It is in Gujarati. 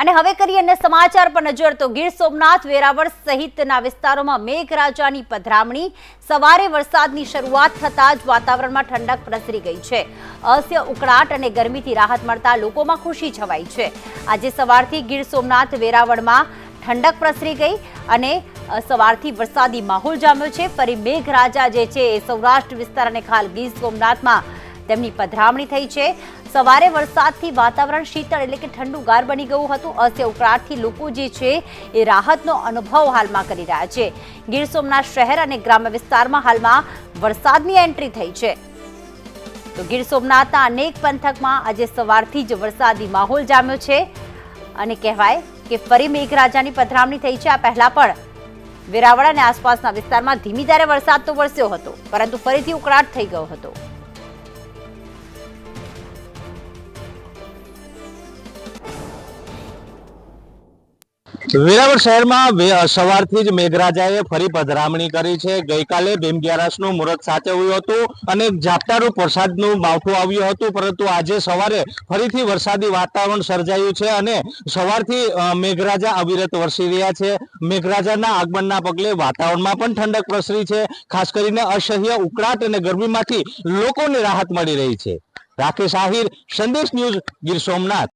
અને હવે કરીએ અન્ય સમાચાર પર નજર તો ગીર સોમનાથ વેરાવળ સહિતના વિસ્તારોમાં મેઘરાજાની પધરામણી સવારે વરસાદની શરૂઆત થતાં જ વાતાવરણમાં ઠંડક પ્રસરી ગઈ છે। અસહ્ય ઉકળાટ અને ગરમીથી રાહત મળતા લોકોમાં ખુશી છવાઈ છે। આજે સવારથી ગીર સોમનાથ વેરાવળમાં ઠંડક પ્રસરી ગઈ અને સવારથી વરસાદી માહોલ જામ્યો છે। ફરી મેઘરાજા જે છે એ સૌરાષ્ટ્ર વિસ્તાર અને ખાસ ગીર સોમનાથમાં તેમની પધરામણી થઈ છે। સવારે વરસાદથી વાતાવરણ શીતળ એટલે કે ઠંડુગાર બની ગયું હતું। અસહ્ય ઉકળાટથી લોકો જે છે એ રાહતનો અનુભવ હાલમાં કરી રહ્યા છે। ગીર સોમનાથ શહેર અને ગ્રામ્ય વિસ્તારમાં હાલમાં વરસાદની એન્ટ્રી થઈ છે। તો ગીર સોમનાથના અનેક પંથકમાં આજે સવારથી જ વરસાદી માહોલ જામ્યો છે અને કહેવાય કે ફરી મેઘરાજાની પધરામણી થઈ છે। આ પહેલા પણ વેરાવળ અને આસપાસના વિસ્તારમાં ધીમી ધારે વરસાદ તો વરસ્યો હતો, પરંતુ ફરીથી ઉકળાટ થઈ ગયો હતો। વેરાવળ શહેરમાં સવારથી જ મેઘરાજાએ ફરી પધરામણી કરી છે। ગઈકાલે ભીમગ્યારસનું મુહૂર્ત સાચવ્યું હતું અને ઝાપટારૂપ વરસાદનું માવઠું આવ્યું હતું, પરંતુ આજે સવારે ફરીથી વરસાદી વાતાવરણ સર્જાયું છે અને સવારથી મેઘરાજા અવિરત વરસી રહ્યા છે। મેઘરાજાના આગમનના પગલે વાતાવરણમાં પણ ઠંડક પ્રસરી છે। ખાસ કરીને અસહ્ય ઉકળાટ અને ગરમીમાંથી લોકોને રાહત મળી રહી છે। રાકેશ આહિર, સંદેશ ન્યૂઝ, ગીર સોમનાથ।